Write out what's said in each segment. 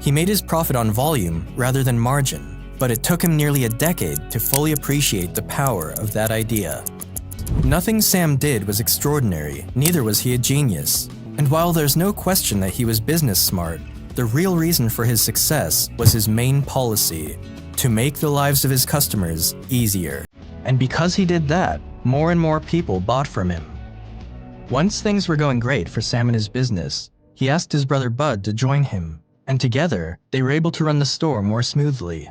He made his profit on volume rather than margin, but it took him nearly a decade to fully appreciate the power of that idea. Nothing Sam did was extraordinary, neither was he a genius. And while there's no question that he was business smart, the real reason for his success was his main policy: to make the lives of his customers easier. And because he did that, more and more people bought from him. Once things were going great for Sam and his business, he asked his brother Bud to join him, and together, they were able to run the store more smoothly.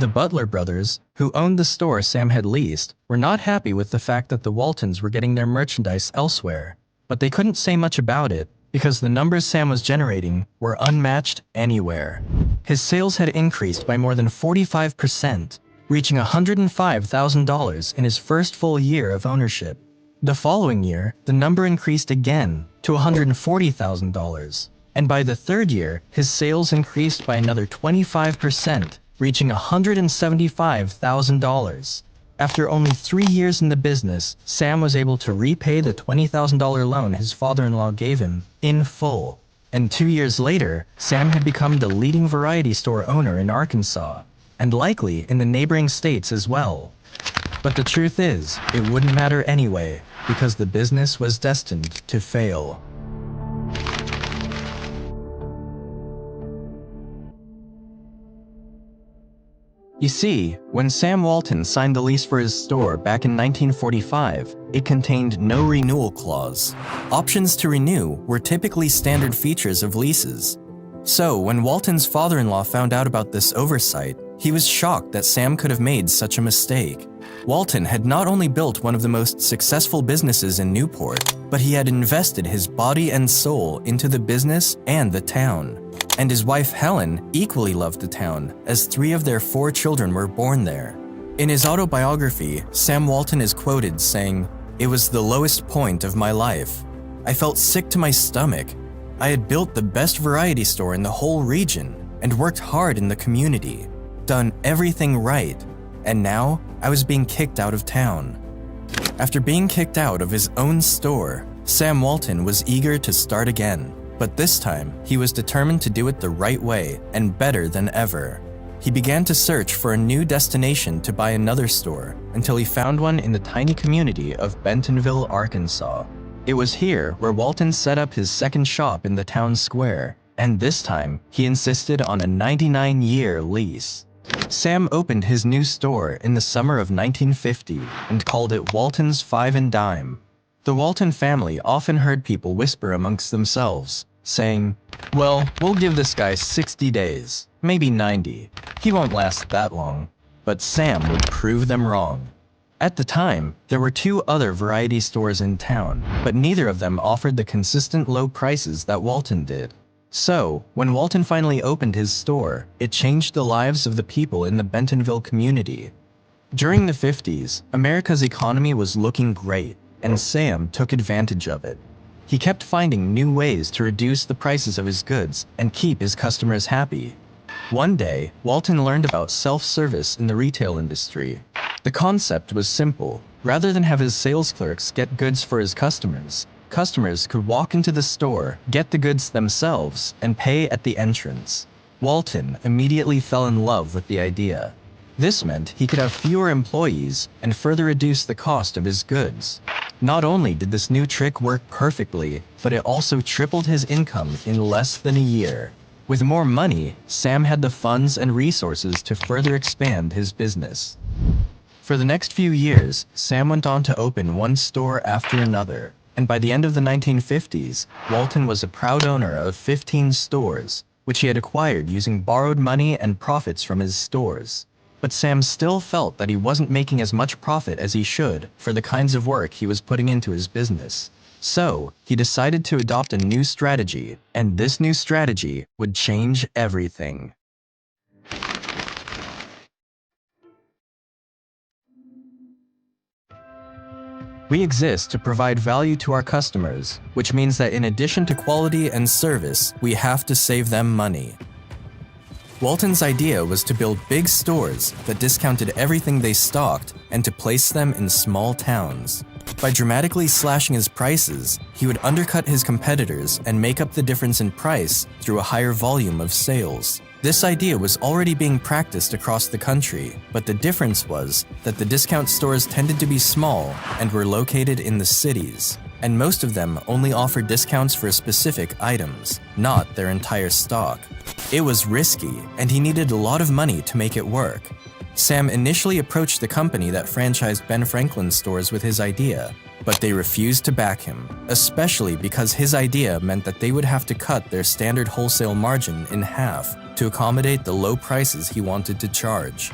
The Butler brothers, who owned the store Sam had leased, were not happy with the fact that the Waltons were getting their merchandise elsewhere, but they couldn't say much about it because the numbers Sam was generating were unmatched anywhere. His sales had increased by more than 45%, reaching $105,000 in his first full year of ownership. The following year, the number increased again to $140,000, and by the third year, his sales increased by another 25%, reaching $175,000. After only 3 years in the business, Sam was able to repay the $20,000 loan his father-in-law gave him in full. And 2 years later, Sam had become the leading variety store owner in Arkansas, and likely in the neighboring states as well. But the truth is, it wouldn't matter anyway, because the business was destined to fail. You see, when Sam Walton signed the lease for his store back in 1945, it contained no renewal clause. Options to renew were typically standard features of leases. So, when Walton's father-in-law found out about this oversight, he was shocked that Sam could have made such a mistake. Walton had not only built one of the most successful businesses in Newport, but he had invested his body and soul into the business and the town. And his wife Helen equally loved the town, as 3 of their 4 children were born there. In his autobiography, Sam Walton is quoted saying, "It was the lowest point of my life. I felt sick to my stomach. I had built the best variety store in the whole region and worked hard in the community, done everything right, and now I was being kicked out of town." After being kicked out of his own store, Sam Walton was eager to start again. But this time, he was determined to do it the right way and better than ever. He began to search for a new destination to buy another store until he found one in the tiny community of Bentonville, Arkansas. It was here where Walton set up his second shop in the town square, and this time, he insisted on a 99-year lease. Sam opened his new store in the summer of 1950 and called it Walton's Five and Dime. The Walton family often heard people whisper amongst themselves, saying, "Well, we'll give this guy 60 days, maybe 90. He won't last that long." But Sam would prove them wrong. At the time, there were 2 other variety stores in town, but neither of them offered the consistent low prices that Walton did. So, when Walton finally opened his store, it changed the lives of the people in the Bentonville community. During the 50s, America's economy was looking great, and Sam took advantage of it. He kept finding new ways to reduce the prices of his goods and keep his customers happy. One day, Walton learned about self-service in the retail industry. The concept was simple. Rather than have his sales clerks get goods for his customers, customers could walk into the store, get the goods themselves, and pay at the entrance. Walton immediately fell in love with the idea. This meant he could have fewer employees and further reduce the cost of his goods. Not only did this new trick work perfectly, but it also tripled his income in less than a year. With more money, Sam had the funds and resources to further expand his business. For the next few years, Sam went on to open one store after another, and by the end of the 1950s, Walton was a proud owner of 15 stores, which he had acquired using borrowed money and profits from his stores. But Sam still felt that he wasn't making as much profit as he should for the kinds of work he was putting into his business. So, he decided to adopt a new strategy, and this new strategy would change everything. We exist to provide value to our customers, which means that in addition to quality and service, we have to save them money. Walton's idea was to build big stores that discounted everything they stocked and to place them in small towns. By dramatically slashing his prices, he would undercut his competitors and make up the difference in price through a higher volume of sales. This idea was already being practiced across the country, but the difference was that the discount stores tended to be small and were located in the cities, and most of them only offered discounts for specific items, not their entire stock. It was risky, and he needed a lot of money to make it work. Sam initially approached the company that franchised Ben Franklin's stores with his idea, but they refused to back him, especially because his idea meant that they would have to cut their standard wholesale margin in half to accommodate the low prices he wanted to charge.